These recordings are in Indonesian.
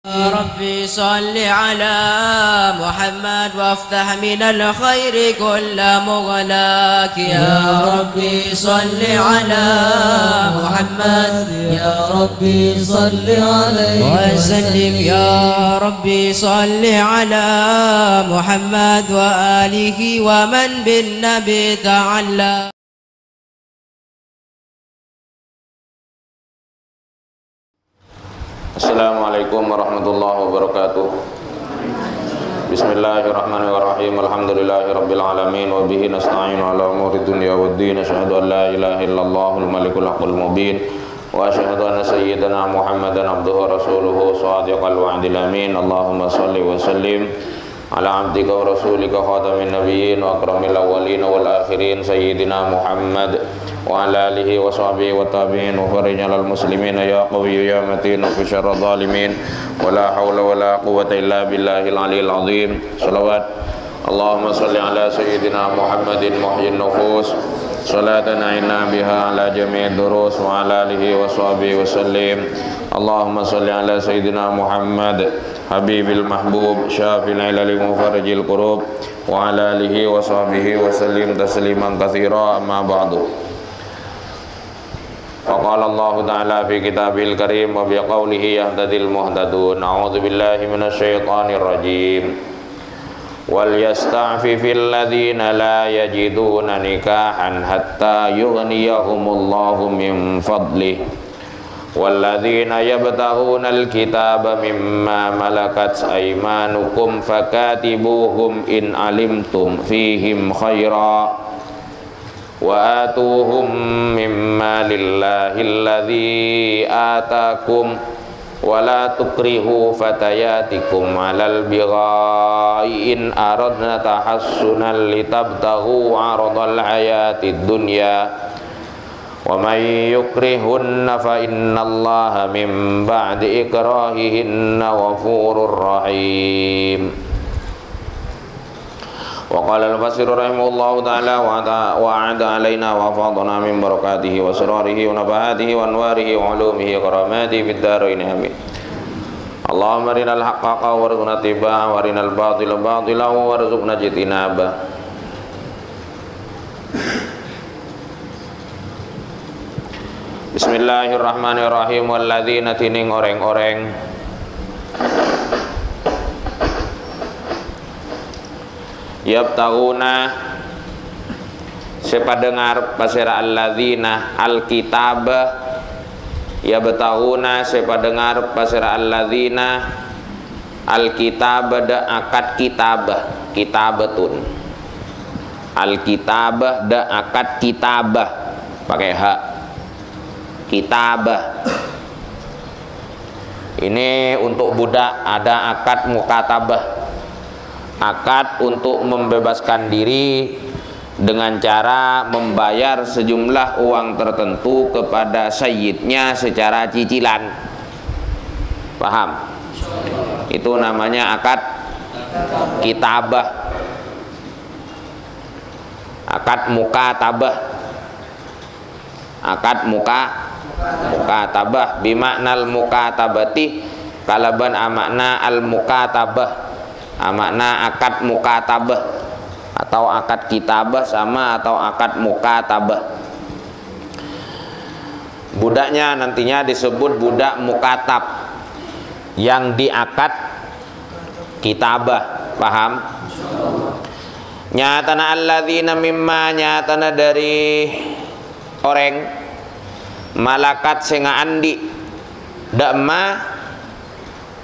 ربي صل على محمد وافتح من الخير كل مغلاك يا ربي صل على محمد يا ربي صل عليه وسلم يا ربي صل على محمد وآله ومن بالنبي تعلى. Assalamualaikum warahmatullahi wabarakatuh. Bismillahirrahmanirrahim. Alhamdulillahirabbil alamin wa bihi nasta'inu ala umuri dunya waddin. Asyhadu an la ilaha illallahul malikul haqqul mubin wa asyhadu anna sayyidana Muhammadan abduhu wa rasuluhu shadiqal wa'dil amin. Allahumma shalli wa sallim ala abdika wa rasulika khatamin nabiyyin wa akramil awwalin wal akhirin sayyidina Muhammad wa ala alihi wa sahbihi wa tabi'in wa farijal muslimin ya qawiyyu ya matin fi syarril zalimin wa la hawla wa la quwwata illa billahil aliyil azim. Shalawat Allahumma shalli ala sayyidina Muhammadin muhyin nufus salatan inna biha ala jami'id durus wa ala alihi wa sahbihi wa sallim. Allahumma shalli ala sayyidina Muhammad habibil mahbub syafil ilali mufarrijil qurub wa ala alihi wa sahbihi wa sallim tasliman katsira. Amma ba'du. Faqala Allah Ta'ala fi kitabil karim wa biqaulihi yahtadil muhtadun. A'udzu billahi minasy syaithanir rajim. Wal yasta'fifil ladzina la yajiduna nikahan hatta yughniyahumullahu min fadlih wal ladzina yabtaghunal kitaba mimma malakat aymanukum fakatibuhum in alimtum fihim khaira wa atuhum mimma lillahi alladhi atakum wa la tukrihu fatayatikum alal bigha'i in aradna tahassunan litabtaghu 'aradal hayatid dunya wa may yukrihunna fa innallaha min ba'di ikrahihinna ghafurur rahim. Wa qala al-Fasir rahimahullahu ta'ala wa a'ada alaina wa fadana min barakatihi wa surarihi wa nabahatihi wa anwarihi wa ulumihi wa karamatihi fid dharain amin. Allahumma arinal haqqa warzuqna tibaa wa arinal batila batila warzuqna jitinaba. Bismillahirrahmanirrahim. Walladzina tining oreng-oreng yabtaguna sepadengar pasira alladzina alkitab yabtaguna sepadengar pasira alladzina alkitab da akad kitab kitabatun alkitab da akad kitabah pakai hak kitabah. Ini untuk budak ada akad mukatabah, akad untuk membebaskan diri dengan cara membayar sejumlah uang tertentu kepada sayyidnya secara cicilan. Paham? Itu namanya akad kitabah, akad mukatabah, akad mukatabah bimaknal mukatabati kalaban amakna al mukatabah, makna akad mukatabah atau akad kitabah sama atau akad mukatabah. Budaknya nantinya disebut budak mukatab yang diakad kitabah. Paham? Nyatana alladzina mimma nyatana dari orang malakat senga andi dakma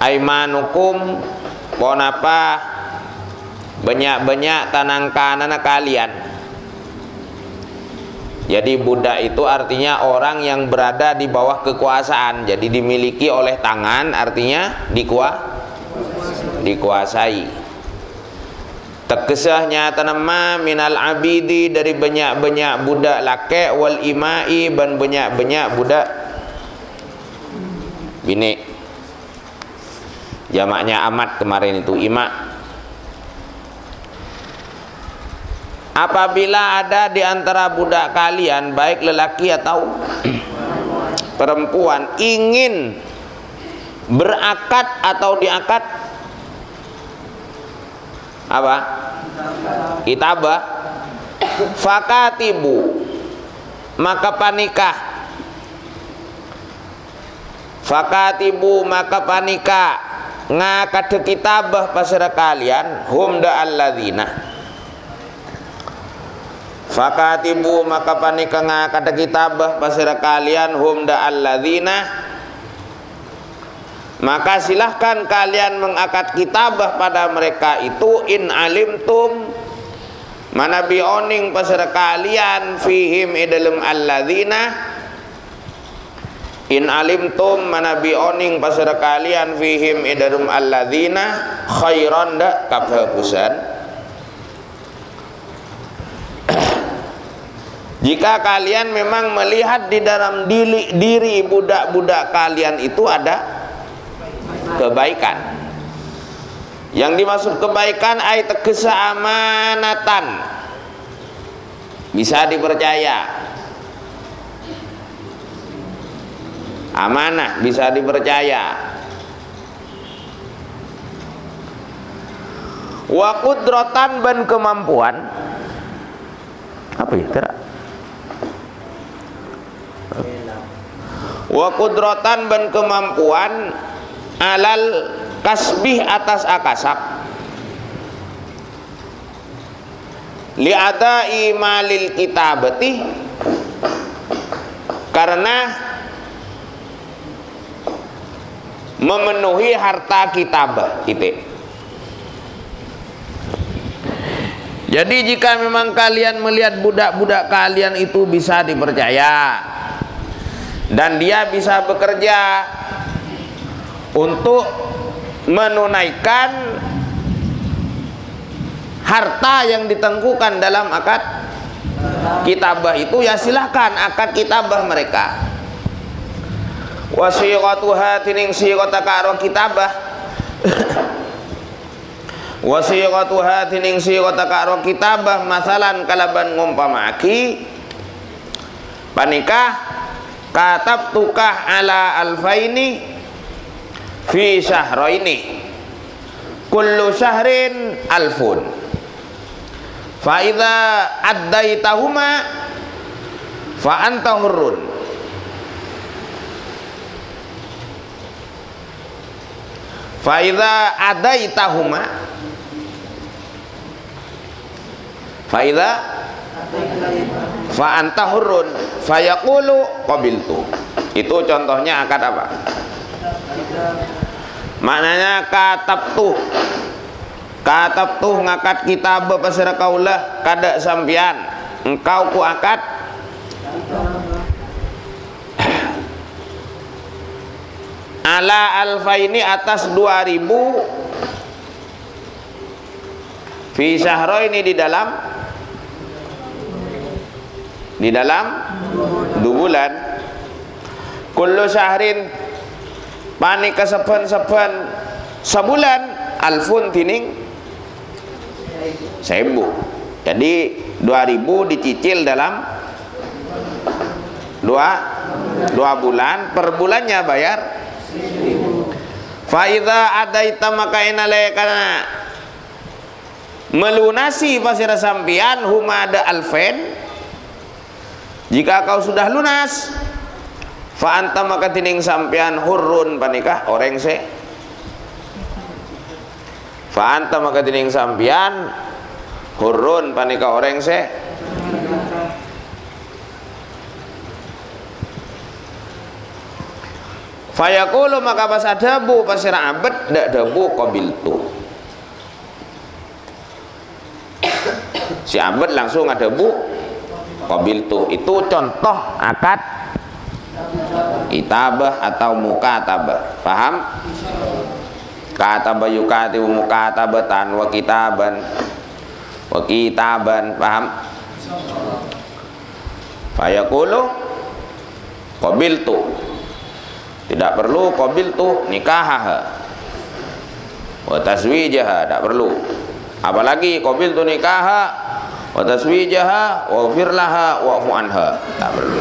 aimanukum ponapa banyak-banyak tanangkanana kalian. Jadi budak itu artinya orang yang berada di bawah kekuasaan, jadi dimiliki oleh tangan, artinya dikuasai. Tekesahnya tanama minal abidi dari banyak-banyak budak laki wal imai dan banyak-banyak budak bini. Jamaknya amat kemarin itu ima. Apabila ada di antara budak kalian baik lelaki atau perempuan ingin berakad atau diakad apa? Kitabah. Fakatibu, maka panikah. Fakatibu, maka panikah ngakad kitabah pasira kalian hum da alladzina. Fakatibu, maka panikah ngakad kitabah pasira kalian hum da alladzina, maka silahkan kalian mengakad kitabah pada mereka itu in alimtum manabi oning pasira kalian fihim idalum alladzina, in alimtum manabi oning pasira kalian fihim idalum alladzina khairan da kabagusan. Jika kalian memang melihat di dalam diri budak-budak kalian itu ada kebaikan. Yang dimaksud kebaikan ay tegesa amanatan, bisa dipercaya. Amanah, bisa dipercaya. Wa qudratan dan kemampuan. Apa ya? Tidak. Wa qudratan dan kemampuan alal kasbih atas akasab li'adai malil kitabati, karena memenuhi harta kitabah itu. Jadi jika memang kalian melihat budak-budak kalian itu bisa dipercaya dan dia bisa bekerja untuk menunaikan harta yang ditengkukan dalam akad kitabah itu, ya silahkan akad kitabah mereka. Wasiqatuha tining siqata karo kitabah wasiqatuha tining siqata karo kitabah masalan kalaban ngumpamaki panikah katab tukah ala alfaini fi syahraini kullu syahrin alfun fa idza addaitahuma fa anta hurrun fa idza adaitahuma fa idza fa anta hurrun fa yaqulu qabiltu. Itu contohnya akad apa? Maknanya katab tuh ngakad kitab pasira kaulah kada sampian engkau ku akad ala alfaini atas 2000 fi syahraini di dalam 2 bulan kullu syahrin panik kesepen sebulan alfun tining 1000. Jadi 2000 dicicil dalam 2 bulan, per bulannya bayar. Fa idza adaita maka inale kana melunasi pasira sampian humada alfen, jika kau sudah lunas fa anta maka tining sampean hurrun panikah orang se fa anta maka tining sampean hurrun panikah orang se fayaqulu maka pas adabu pasira abad dak dabu qabiltu, si abad langsung adabu qabiltu. Itu contoh akad kitabah atau mukatabah. Paham? Kataba yukatibu mukatabatan wa kitaban paham? Fayaqulu qabiltu, tidak perlu qabiltu nikahaha wa taswijaha, tidak perlu. Apalagi qabiltu nikaha wa taswijaha wa firlaha wa fu'anha, tidak perlu.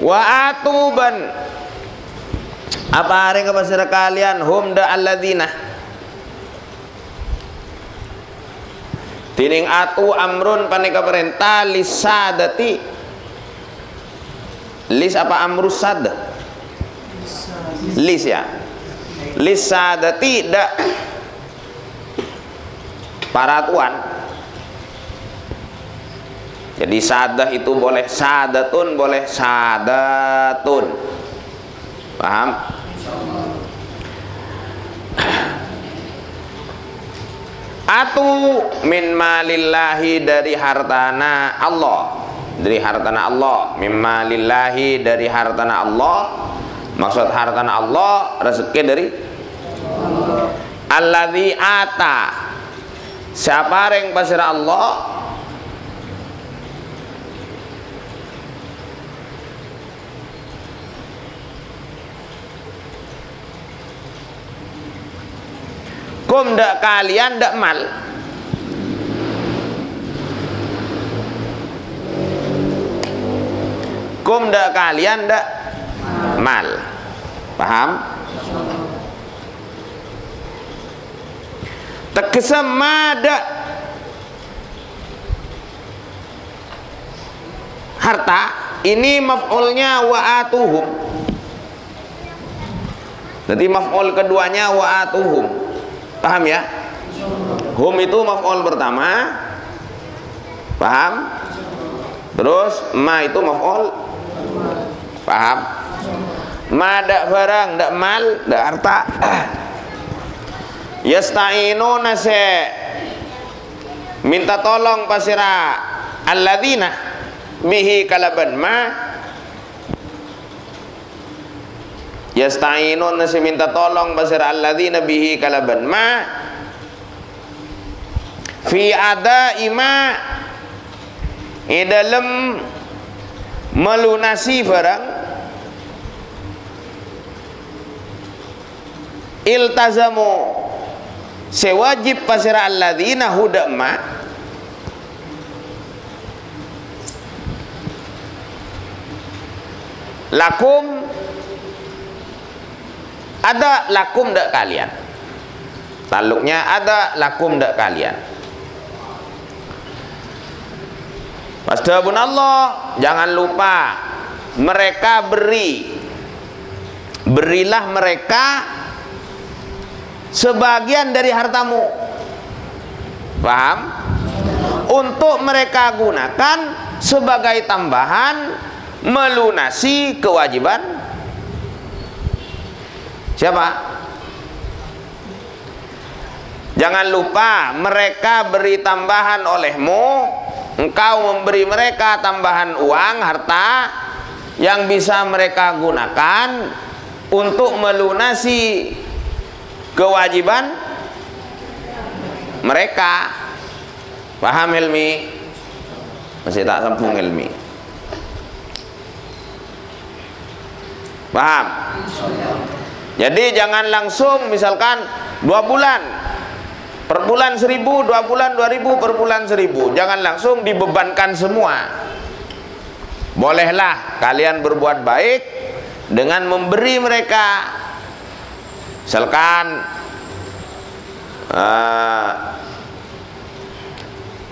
Wa atuban Apa areng ka pasira kalian hum da alladzina tining atu amrun paneka perintah lisadati lis apa amrus sad lis ya lisadati da para tuan. Jadi sadah itu boleh sadatun, boleh sadatun. Paham? Atu min malillahi dari hartana Allah. Dari hartana Allah, min malillahi dari hartana Allah. Maksud hartana Allah rezeki dari alladzi ata. Siapa yang pasir Allah kum dak kalian dak mal kum dak kalian dak mal. Paham? Tegese mada harta ini maf'ulnya wa atuhum. Jadi maf'ul keduanya wa atuhum. Paham ya? Hum itu maf'ul pertama. Paham? Terus ma itu maf'ul. Paham? Ma dak barang, dak mal, dak harta. Yasta'inuna se minta tolong pasira alladzina bihi kalaban ma. Yasta'inuna se minta tolong pasira alladzina bihi kalaban ma fi ada'i ma dalam melunasi barang iltazamu sewajib pasira alladzina hudama lakum ada lakum dak kalian taluknya ada lakum dak kalian. Wasdabun Allah jangan lupa mereka berilah mereka sebagian dari hartamu. Paham? Untuk mereka gunakan sebagai tambahan melunasi kewajiban siapa? Jangan lupa mereka beri tambahan olehmu, engkau memberi mereka tambahan uang harta yang bisa mereka gunakan untuk melunasi kewajiban mereka. Paham Helmi? Masih tak sambung Helmi? Paham? Jadi jangan langsung misalkan 2 bulan per bulan 1.000, 2 bulan 2.000, per bulan 1.000. Jangan langsung dibebankan semua. Bolehlah kalian berbuat baik dengan memberi mereka misalkan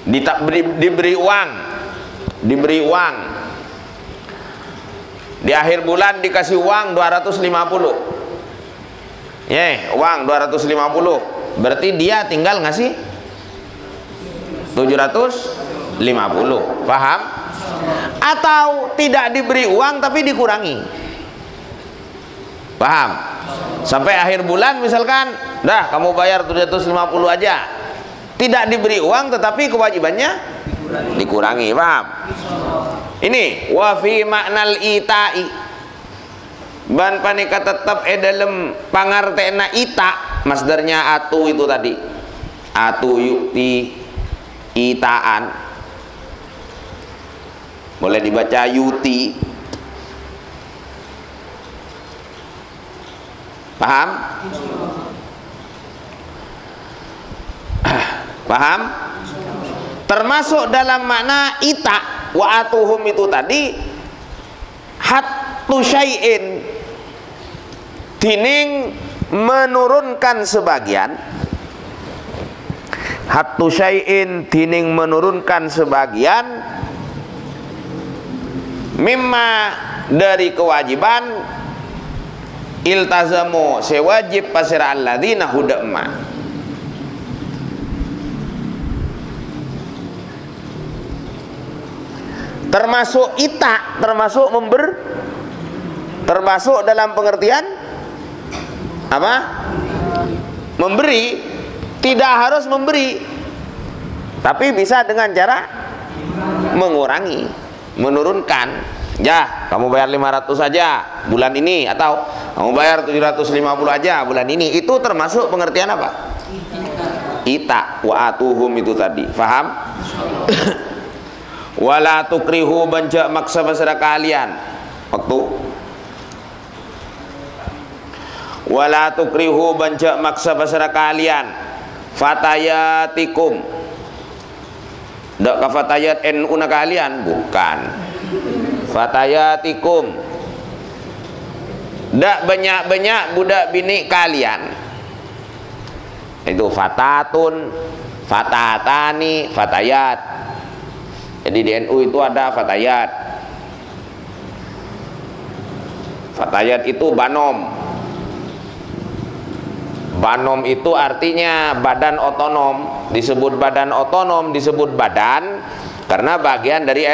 diberi uang di akhir bulan dikasih uang 250 uang 250 berarti dia tinggal ngasih 750. Paham? Atau tidak diberi uang tapi dikurangi. Paham? Sampai akhir bulan misalkan dah kamu bayar 750 aja, tidak diberi uang tetapi kewajibannya dikurangi. Paham? Ini wa fi maknal ita'i ban panika tetap dalam pangartena ita masdarnya atu itu tadi atu yukti itaan boleh dibaca yuti. Paham? Paham? Termasuk dalam makna ita wa atuhum itu tadi hatu syai'in tining menurunkan sebagian, hattu syai'in tining menurunkan sebagian, mimma dari kewajiban, iltazamu sewajib pasira alladzina hudamma. Termasuk ita, termasuk termasuk dalam pengertian apa? Memberi. Tidak harus memberi, tapi bisa dengan cara mengurangi, menurunkan. Ya, kamu bayar 500 saja bulan ini, atau kamu bayar 750 aja bulan ini. Itu termasuk pengertian apa? Ita wa atuhum itu tadi. Faham? Wala tukrihu banca maksa basara kalian. Waktu wala tukrihu banca maksa basara kalian fatayatikum. Dak ka fatayat NU na kalian? Bukan. Fatayatikum. Dak banyak-banyak budak bini kalian. Itu fatatun, fatatani, fatayat. Jadi di NU itu ada fatayat. Fatayat itu banom. Banom itu artinya badan otonom. Disebut badan otonom, disebut badan karena bagian dari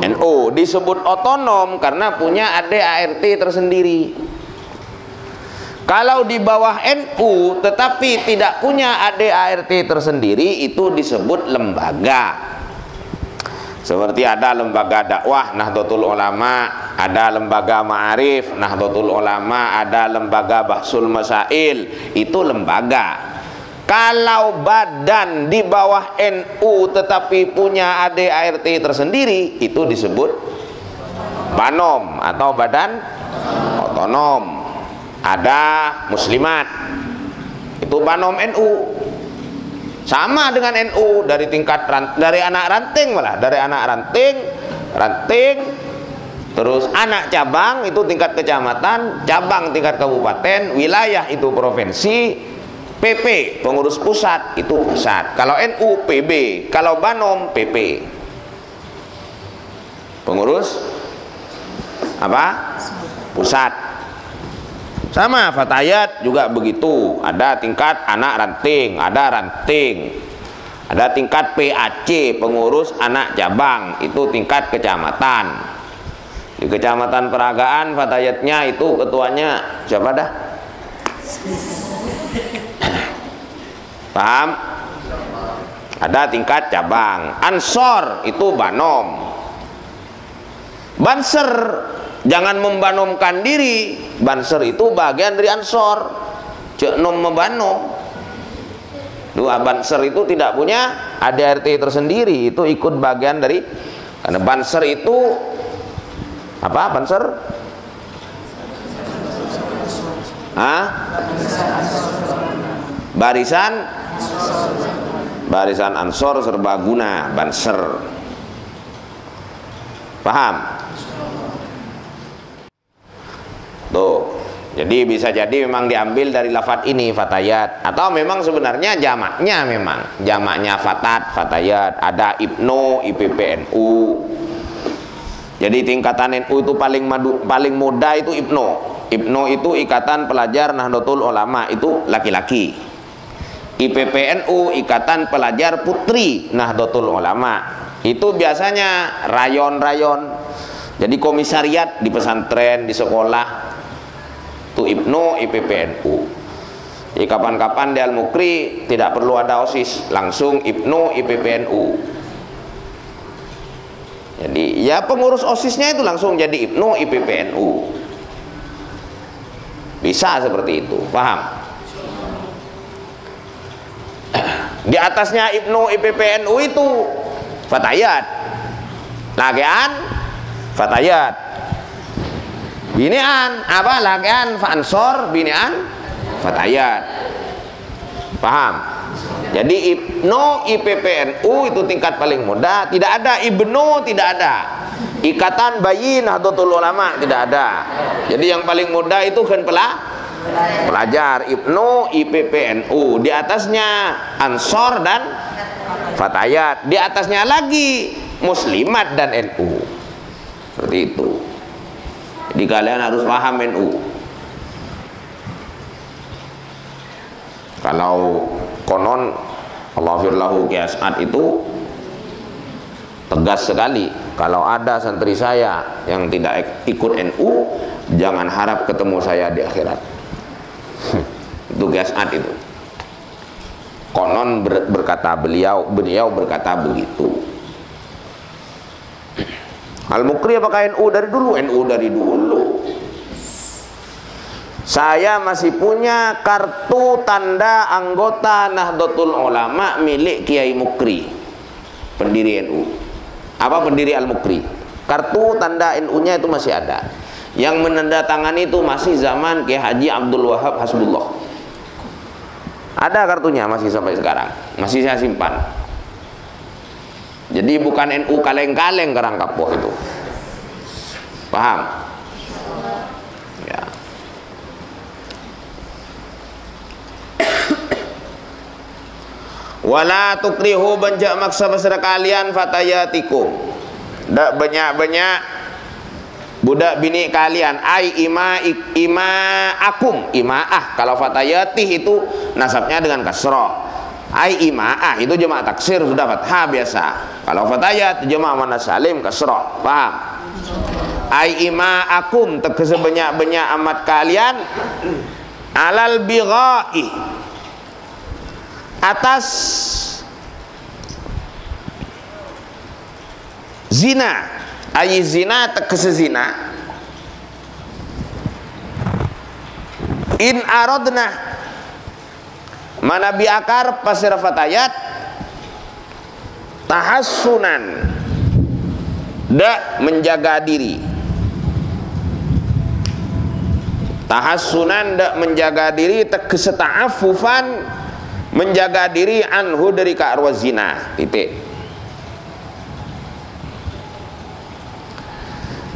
NU. Disebut otonom karena punya ADART tersendiri. Kalau di bawah NU tetapi tidak punya ADART tersendiri, itu disebut lembaga. Seperti ada lembaga dakwah Nahdlatul Ulama, ada lembaga ma'arif Nahdlatul Ulama, ada lembaga bahsul masail, itu lembaga. Kalau badan di bawah NU tetapi punya ADART tersendiri, itu disebut banom atau badan otonom. Ada muslimat, itu banom NU. Sama dengan NU, dari tingkat dari anak ranting, malah dari anak ranting, terus anak cabang itu tingkat kecamatan, cabang tingkat kabupaten, wilayah itu provinsi, PP pengurus pusat itu pusat. Kalau NU PB, kalau banom PP pengurus apa? Pusat. Sama fatayat juga begitu, ada tingkat anak ranting, ada tingkat PAC pengurus anak cabang, itu tingkat kecamatan. Di kecamatan Peragaan fatayatnya itu ketuanya siapa dah? Paham? Ada tingkat cabang. Ansor itu banom. Banser, jangan membanomkan diri. Banser itu bagian dari ansor. Cek nom membanom. Dua banser itu tidak punya ADART tersendiri, itu ikut bagian dari, karena banser itu apa? Banser? Hah? Barisan ansor serbaguna, banser. Paham? Tuh, jadi bisa jadi memang diambil dari lafadz ini, fatayat, atau memang sebenarnya jamaknya fatat, fatayat. Ada ibnu, IPPNU. Jadi tingkatan NU itu paling muda itu ibnu. Ibnu itu Ikatan Pelajar Nahdlatul Ulama, itu laki-laki. IPPNU Ikatan Pelajar Putri Nahdlatul Ulama, itu biasanya rayon-rayon. Jadi komisariat di pesantren, di sekolah, itu ibnu, IPPNU. Jadi kapan-kapan di Al-Mukri tidak perlu ada OSIS, langsung ibnu, IPPNU. Jadi ya pengurus OSISnya itu langsung jadi ibnu, IPPNU. Bisa seperti itu, paham? Di atasnya ibnu, IPPNU itu fatayat, lagean fatayat. Binean apa? Lagian fansor, binean fatayat. Paham? Jadi ibnu, IPPNU itu tingkat paling muda. Tidak ada ibnu, tidak ada. Ikatan Bayi Nahdlatul Ulama tidak ada. Jadi yang paling muda itu kan Pelajar. Ibnu IPPNU, di atasnya Ansor dan Fatayat, di atasnya lagi Muslimat dan NU. Seperti itu. Jadi kalian harus paham NU. Kalau konon Allah firlahu Ki As'ad itu tegas sekali, kalau ada santri saya yang tidak ikut NU, jangan harap ketemu saya di akhirat. Itu Ki As'ad itu. Konon berkata beliau berkata begitu. Al-Mukri apakah NU dari dulu? NU dari dulu. Saya masih punya kartu tanda anggota Nahdlatul Ulama milik Kiai Mukri, pendiri NU. Apa pendiri Al-Mukri? Kartu tanda NU-nya itu masih ada. Yang menandatangani itu masih zaman Kiai Haji Abdul Wahab Hasbullah. Ada kartunya masih sampai sekarang, masih saya simpan. Jadi bukan NU kaleng-kaleng Karangkapoh itu. Paham? Ya. Wala tukrihu banjak maksa beserta kalian fatayatikum. Dak banyak-banyak budak bini kalian. Ai imaakum. Imaah. Kalau fatayatih itu nasabnya dengan kasrah. Ai imaah itu jemaah taksir sudah fathah biasa. Kalau fatayat jemaah mana salim kasrah. Paham? Ai imaakum sebanyak-banyak amat kalian alal bighai, atas zina. Ai zina tegese zina. In aradna mana biakar pasir fatayat tahassunan, dak menjaga diri. Tahassunan dak menjaga diri, tegese ta'affufan menjaga diri anhu dari ka'arwa zina. Titik.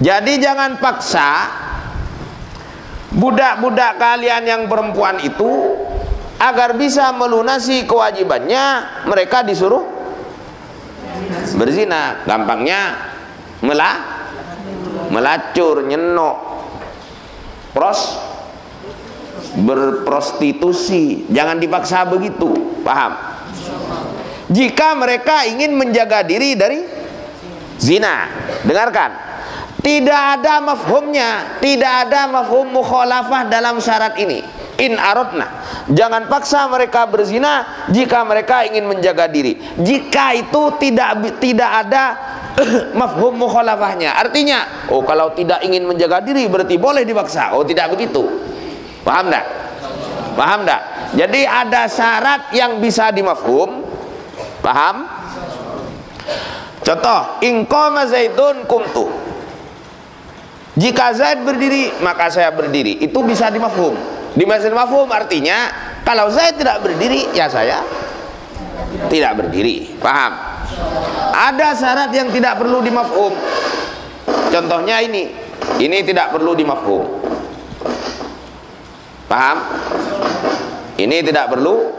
Jadi jangan paksa budak-budak kalian yang perempuan itu agar bisa melunasi kewajibannya, mereka disuruh berzina. Gampangnya melacur, nyenok, berprostitusi. Jangan dipaksa begitu. Paham? Jika mereka ingin menjaga diri dari zina, dengarkan, tidak ada mafhumnya, tidak ada mafhum mukhalafah dalam syarat ini. In aradna, jangan paksa mereka berzina jika mereka ingin menjaga diri. Jika itu tidak ada mafhum mukhalafahnya, artinya oh kalau tidak ingin menjaga diri berarti boleh dipaksa. Oh tidak begitu. Paham enggak? Paham enggak? Jadi ada syarat yang bisa dimafhum. Paham? Contoh, in qama Zaidun qumtu. Jika Zaid berdiri maka saya berdiri. Itu bisa dimafhum. Dimaksud mafhum artinya kalau Zaid tidak berdiri ya saya tidak berdiri. Paham? Ada syarat yang tidak perlu dimafhum. Contohnya ini tidak perlu dimafhum. Paham? Ini tidak perlu.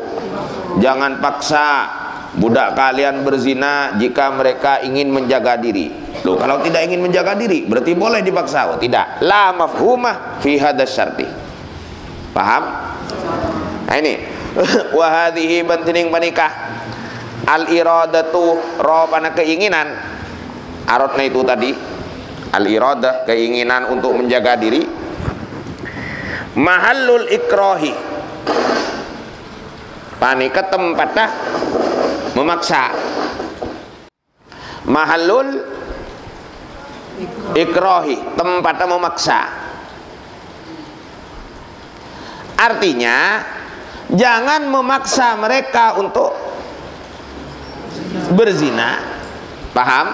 Jangan paksa budak kalian berzina jika mereka ingin menjaga diri. Loh, kalau tidak ingin menjaga diri berarti boleh dipaksa. Oh tidak. La mafhumah fi hadas syarti. Paham? Nah ini wa hadhihi bantining panikah al iradatu robana keinginan. Aradna itu tadi al iradah, keinginan untuk menjaga diri. Mahallul ikrahi, panika tempatnya memaksa. Mahallul ikrahi, tempatnya memaksa. Artinya jangan memaksa mereka untuk berzina. Paham?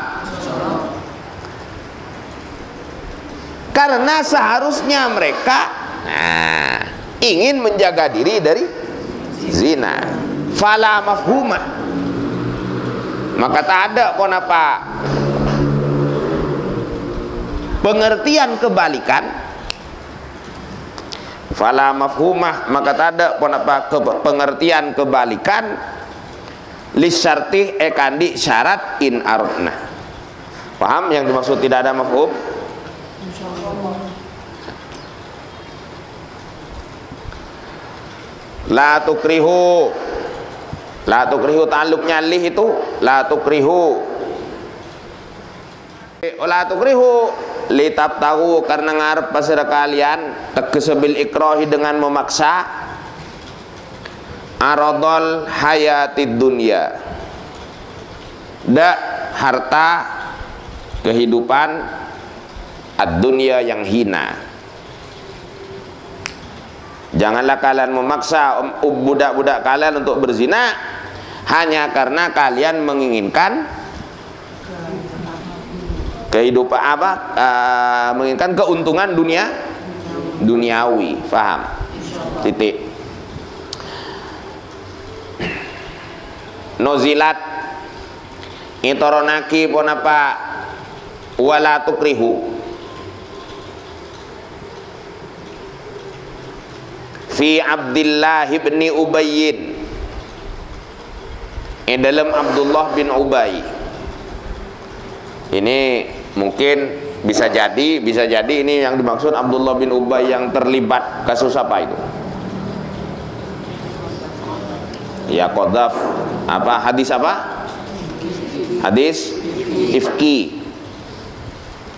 Karena seharusnya mereka ingin menjaga diri dari zina. Fala mafhumah, maka tak ada kenapa pengertian kebalikan. Fala mafhumah, maka tada pun apa pengertian kebalikan lisyartih ekandi syarat in aradna. Paham yang dimaksud tidak ada mafhum? La tukrihu, la tukrihu ta'alluqnya lih itu la tukrihu, la tukrihu litab tahu karena ngarep pasir kalian tegesebil ikrahi dengan memaksa aradul hayatid dunya, dak harta kehidupan ad-dunya yang hina. Janganlah kalian memaksa budak-budak kalian untuk berzina hanya karena kalian menginginkan kehidupan menginginkan keuntungan duniawi. Faham? Titik. Nozilat itoronaki pun apa wala tukrihu fi Abdullah bin Ubayyin, dalam Abdullah bin Ubay. Ini mungkin bisa jadi ini yang dimaksud Abdullah bin Ubay yang terlibat kasus apa itu? Ya qadzaf apa hadis apa? Hadis ifki.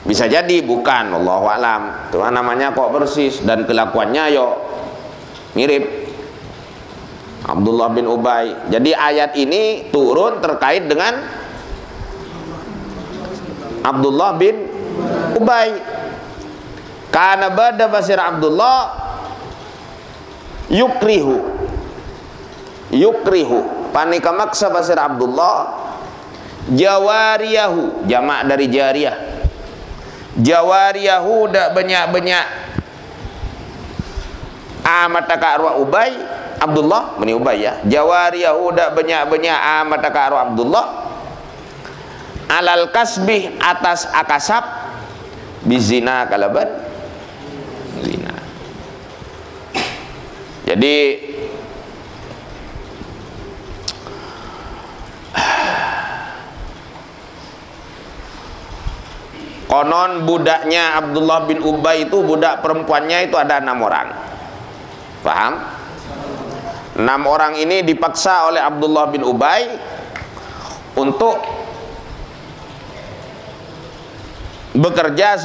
Bisa jadi bukan, wallahu alam. Itu namanya kok persis dan kelakuannya yo mirip Abdullah bin Ubay. Jadi ayat ini turun terkait dengan Abdullah bin Ubay. Karena bada basir Abdullah yukrihu panika maksa basir Abdullah jawariyahu, jamak dari jariyah. Jawariyahu dak banyak-banyak amataka arwah Ubay, Abdullah bin Ubay ya. Jawariyahu dak banyak-banyak amataka arwah Abdullah alal kasbih atas akasab bizina kalaban zina. Jadi konon budaknya Abdullah bin Ubay itu, budak perempuannya itu ada 6 orang. Paham? 6 orang ini dipaksa oleh Abdullah bin Ubay untuk bekerja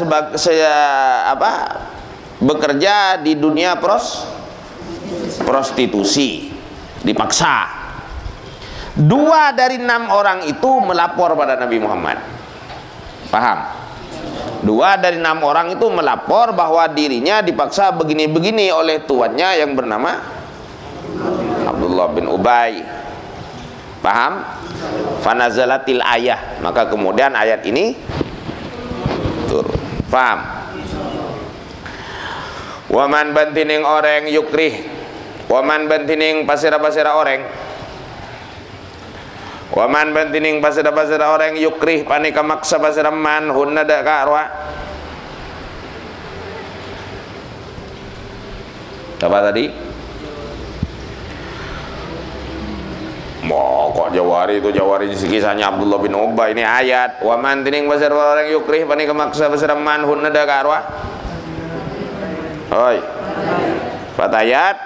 bekerja di dunia prostitusi, dipaksa. 2 dari 6 orang itu melapor pada Nabi Muhammad. Paham? 2 dari 6 orang itu melapor bahwa dirinya dipaksa begini-begini oleh tuannya yang bernama Abdullah bin Ubay. Paham? Fanazalatil ayah, maka kemudian ayat ini turun. Paham? Waman bantining orang yukrih, waman bantining pasira-pasira orang, waman bantining pasira-pasira orang yukrih panika maksa pasira man hunna da karwa. Apa tadi? Mau kok Jawari itu Jawari kisahnya Abdullah bin Ubay. Ini ayat waman tining pasira orang yukrih panika maksa pasira man hunna da karwa. Oi. Fatayat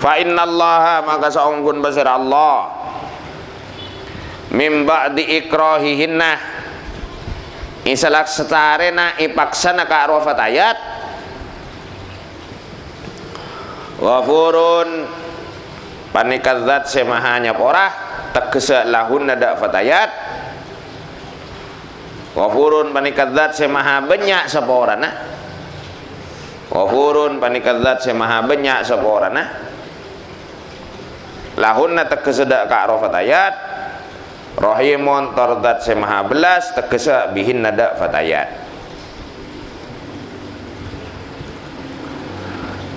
fa innallaha, maka saunggun pasira Allah min ba'di ikrahihinna isalak setarena ipaksana ka arwa fatayat ghafurun panikadzat semahanya porah tegesa lahun nada fatayat ghafurun panikadzat semaha banyak saporana ghafurun panikadzat semaha banyak saporana lahun tegesa da ka arwa fatayat Rahimun tardat semaha belas tegesa bihin nada fatayat.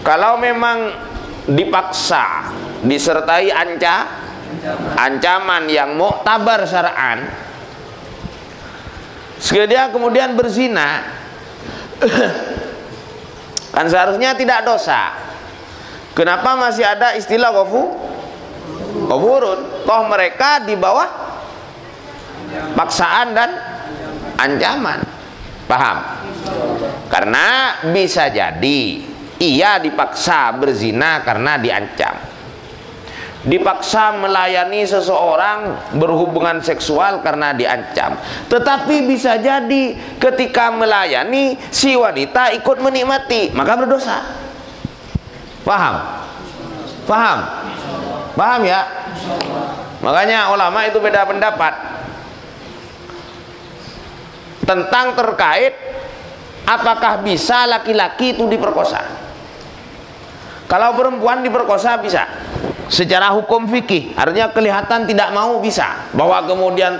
Kalau memang dipaksa disertai ancaman yang muktabar syar'an, dia kemudian berzina Kan seharusnya tidak dosa. Kenapa masih ada istilah ghafurun? Toh mereka di bawah paksaan dan ancaman. Paham? Karena bisa jadi ia dipaksa berzina karena diancam, dipaksa melayani seseorang berhubungan seksual karena diancam. Tetapi bisa jadi ketika melayani si wanita ikut menikmati, maka berdosa. Paham? Paham? Paham ya? Makanya ulama itu beda pendapat tentang terkait apakah bisa laki-laki itu diperkosa. Kalau perempuan diperkosa bisa secara hukum fikih, artinya kelihatan tidak mau bisa, bahwa kemudian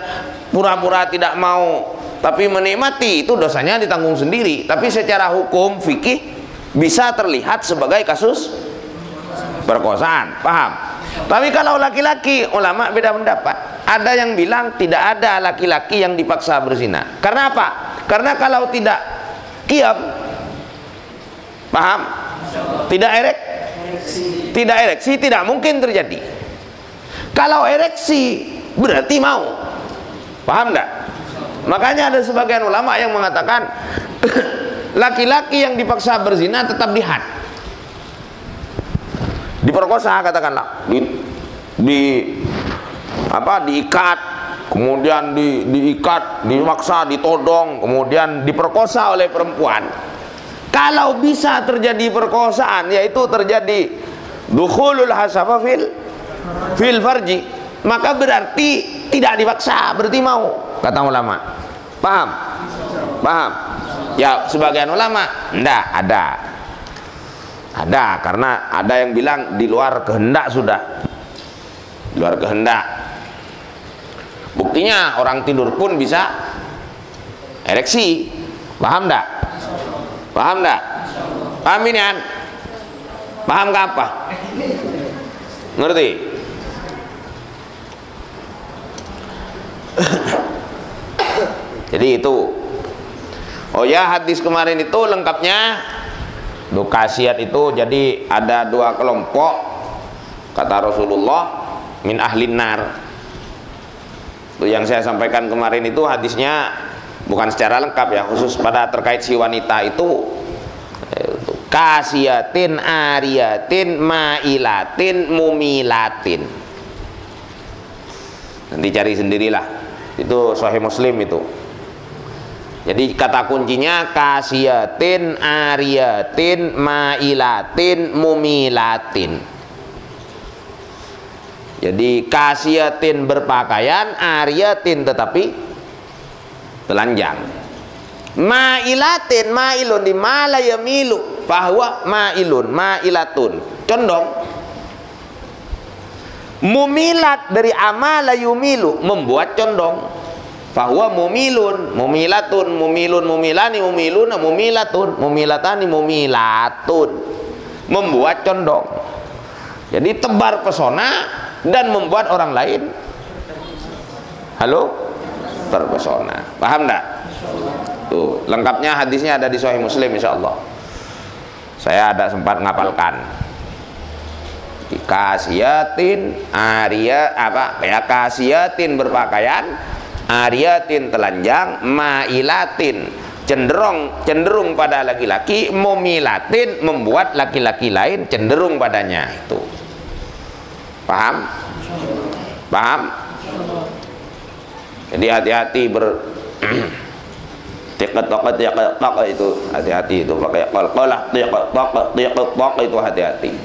pura-pura tidak mau tapi menikmati, itu dosanya ditanggung sendiri. Tapi secara hukum fikih bisa terlihat sebagai kasus perkosaan. Paham? Tapi kalau laki-laki, ulama beda pendapat. Ada yang bilang tidak ada laki-laki yang dipaksa berzina. Karena apa? Karena kalau tidak qiyam, paham? Tidak ereksi tidak mungkin terjadi. Kalau ereksi berarti mau. Paham enggak? Makanya ada sebagian ulama yang mengatakan laki-laki yang dipaksa berzina tetap dihad, diperkosa, katakanlah diikat, kemudian diikat, dipaksa, ditodong, kemudian diperkosa oleh perempuan. Kalau bisa terjadi perkosaan, yaitu terjadi dukhulul hasafa fil farji, maka berarti tidak dipaksa, berarti mau, kata ulama. Paham? Paham? Ya, sebagian ulama enggak, ada, karena ada yang bilang di luar kehendak sudah, di luar kehendak. Buktinya orang tidur pun bisa ereksi. Paham enggak? Paham enggak? Paham ini kan? Paham ke apa? Ngerti? Jadi itu. Oh ya, hadis kemarin itu lengkapnya khasiat itu. Jadi ada dua kelompok, kata Rasulullah, min ahlin nar. Yang saya sampaikan kemarin itu hadisnya bukan secara lengkap ya, khusus pada terkait si wanita itu, kasiatin, ariatin, mailatin, mumilatin. Nanti cari sendirilah, itu Sahih Muslim itu. Jadi kata kuncinya kasiatin, ariatin, mailatin, mumilatin. Jadi kasiatin berpakaian, ariatin tetapi telanjang. Mailatin, mailun di malayamilu, bahwa mailun, mailatun, condong. Mumilat dari amala yumilu, membuat condong. Bahwa mumilun, mumilatun, mumilun, mumilani, mumiluna, mumilatun, mumilatani, mumilatun, membuat condong. Jadi tebar pesona dan membuat orang lain terpesona. Paham enggak? Tuh, lengkapnya hadisnya ada di Sahih Muslim insyaallah. Saya ada sempat ngapalkan. Kasiatin, aria kasiatin berpakaian, ariatin telanjang, mailatin cenderung pada laki-laki, mumilatin membuat laki-laki lain cenderung padanya. Itu. Paham? Paham? Jadi hati-hati tiqat-taqat itu, hati-hati itu, pakai qalqalah tiqat-taq itu, hati-hati.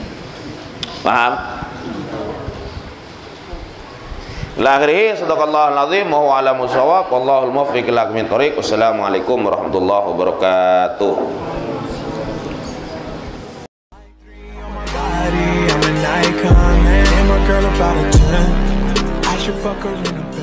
Paham? Lahiri sadaqallahul azim wa huwa ala musawwab wallahul muwaffiq ila aqwamit thoriq. Wassalamualaikum warahmatullahi wabarakatuh. I'm an icon, man. And my girl about a 10. I should fuck her in the bed.